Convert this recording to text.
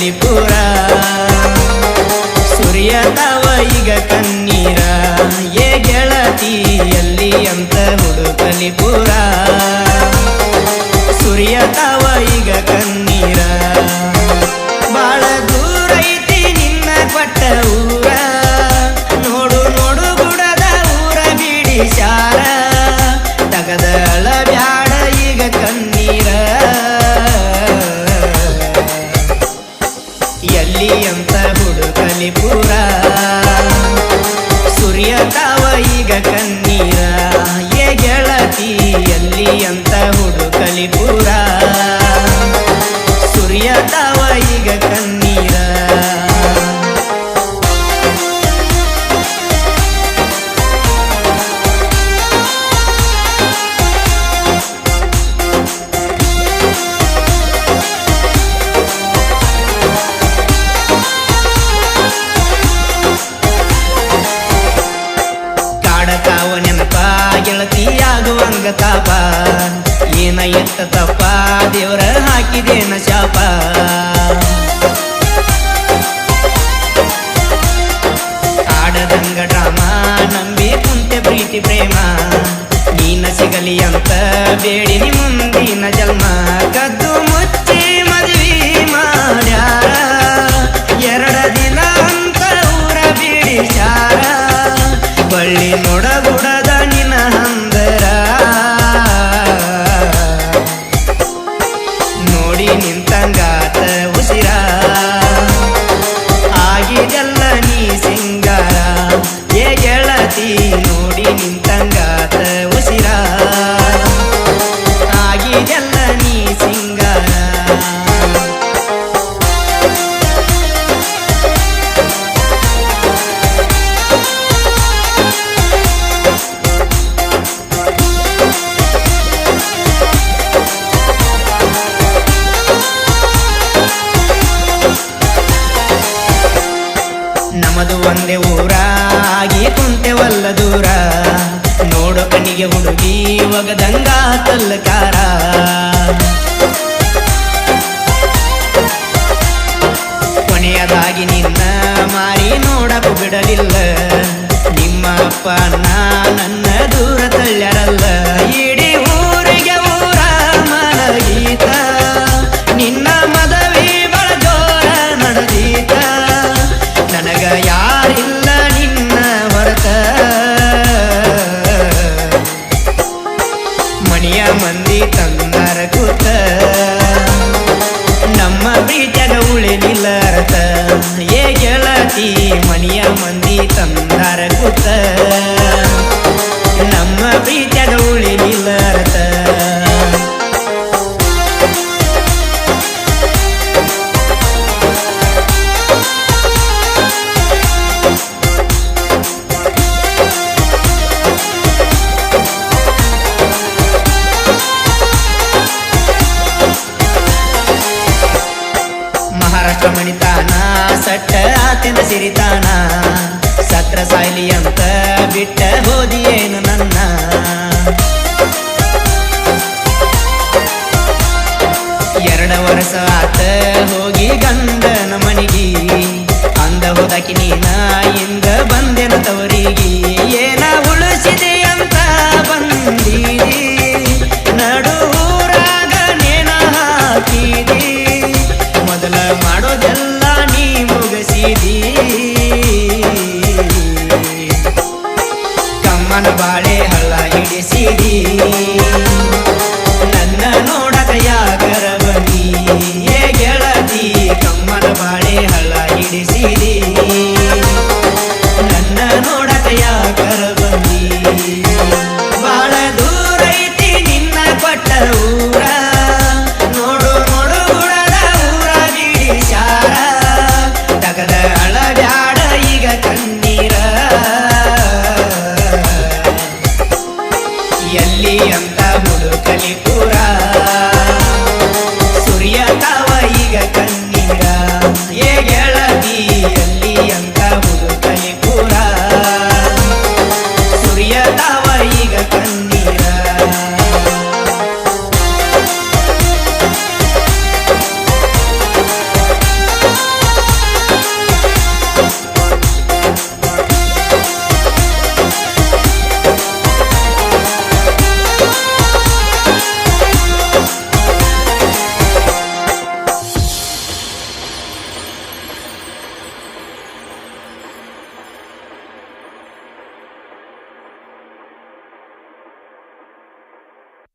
ಕಲಿಪುರ ಸುರಿಯತಾವ ಈಗ ಕಣ್ಣೀರ ಏ ಗೆಳತಿ ಎಲ್ಲಿ ಅಂತ ಹುಡುಕಲಿಪುರ ಸುರಿಯತಾವ ಈಗ ಕಣ್ಣೀರ ಬಾಳ ದೂರ ಐತಿ ನಿನ್ನ ಕೊಟ್ಟ ಊರ ನೋಡು ನೋಡು ಗುಡದ ಊರ ಬಿಡಿಸ್ಯಾರ ತಗದ ಅಳಬ್ಯಾಡ ಈಗ ಕಣ್ಣೀರ ಎಲ್ಲಿ ಅಂತ ಹುಡುಕಲಿಪುರ ಸುರಿಯತಾವ ಈಗ ಕಣ್ಣೀರ ಏ ಗೆಳತಿ ಎಲ್ಲಿ ಅಂತ ಹುಡುಕಲಿಪುರ ಸುರಿಯತಾವ ಈಗ ಕಣ್ಣೀರ ಕಾಡತಾವ ನೆನಪ ಗೆಳತಿಯಾಗುವಂಗ ತಾಪ ಏನ ಎತ್ತ ತಪ್ಪ ದೇವರ ಹಾಕಿದೇನ ಶಾಪ ಆಡದಂಗ ಡ್ರಾಮ ನಂಬಿ ಕುಂತೆ ಪ್ರೀತಿ ಪ್ರೇಮ ನೀನ ಸಿಗಲಿ ಅಂತ ಬೇಡಿನಿ ಮುಂದಿನ ಜನ್ಮ ಕದ್ದು ಮುಚ್ಚಿ ಮದ್ವಿ ಮಾಡ್ಯಾರ ಎರಡ ದಿನ ಅಂತ ಊರ ಬಿಡಿಸ್ಯಾರ ಬಳ್ಳಿ ನೋಡಗುಡದ ನಿನ್ನ ಹಂದರ ನೋಡಿ ನಿಂತಂಗಾತ ಉಸಿರ ಆಗಿದೆಲ್ಲ ನೀ ಸಿಂಗಾರ ಏ ಗೆಳತಿ ನೋಡಿ ನಿಂತಂಗಾತ ಉಸಿರ ಆಗಿದೆಲ್ಲ ನೀ ಸಿಂಗಾರ ನಮದು ಒಂದೇ ಊರ ಆಗಿ ಕುಂತೆವಲ್ಲ ದೂರ ನೋಡೋ ಕಣ್ಣಿಗೆ ಹುಡುಗಿ ಒಗದಂಗ ತಲ್ಲಕಾರ ಕೊನೆಯದಾಗಿ ನಿನ್ನ ಮಾರಿ ನೋಡಕು ಬಿಡಲಿಲ್ಲ ನಿಮ್ಮ ಅಪ್ಪ ನನ್ನ ದೂರ ತಳ್ಳ್ಯಾರಲ್ಲ ಇಡೀ ಊರಿಗೆ ಊರ ಮಲಗೀತ ನಿನ್ನ ಮದವಿ ಬಳ ಜೋರ ನಡೆದೀತ ನನಗ ಯಾರಿಲ್ಲ ನಿನ್ನ ಹೊರತ ಮಣಿಯ ಮಂದಿ ತಂದಾರ ಕೂತ ನಮ್ಮ ಪ್ರೀತಿಯಾಗ ಉಳಿಲಿಲ್ಲ ಅರ್ಥ ಏ ಗೆಳತಿ ಮಣಿಯ ಮಂದಿ ತಂದಾರ ಕೂತ ನಮ್ಮ ಪ್ರೀತಿಯಾಗ ಉಳಿಲಿಲ್ಲ ಅರ್ಥ ಮಹಾರಾಷ್ಟ್ರ ಮಣಿತಾನ ಸಟ್ಟ ಆತಿನ ಸಿರಿತಾನ ಸತ್ರ ಸಾಯ್ಲಿ ಅಂತ ಬಿಟ್ಟ ಹೋದಿಯೇನು ನನ್ನ ಎರಡ ವರ್ಷ ಆತ ಹೋಗಿ ಗಂಡನ ಮನಿಗಿ ಅಂದ ಹೋದಾಕಿ ನೀನ ಇಂದ ಬಂದೆನ ತವರಿಗಿ ಏನ ಉಳಿಸಿದೆ ಅಂತ ಬಂದೀದಿ ನಡು ಊರಾಗ ನೇನ ಹಾಕಿದಿ ಮೊದಲ ಮಾಡೋದೆಲ್ಲ ನೀ ಮುಗಿಸಿದಿ ಕಮ್ಮನ ಬಾಳೆ ಹಳ್ಳ ಹಿಡಿಸಿದಿ ನನ್ನ ನೋಡಕ ಯಾಕರ ಬನ್ನಿ ಏ ಗೆಳತಿ ಕಮ್ಮನ ಬಾಳೆ ಹಳ್ಳ ಹಿಡಿಸಿದಿ ನನ್ನ ನೋಡಕ ಯಾಕರ ಬನ್ನಿ ಬಾಳ ದೂರ ಐತಿ ನಿನ್ನ ಕೊಟ್ಟ ಊರ ನೋಡು ನೋಡು ಗುಡದ ಊರ ಬಿಡಿಸ್ಯಾರ ತಗದ ಅಳಬ್ಯಾಡ ಈಗ ಕಣ್ಣೀರ ಎಲ್ಲಿ ಅಂತ ಹುಡುಕಲಿಪುರ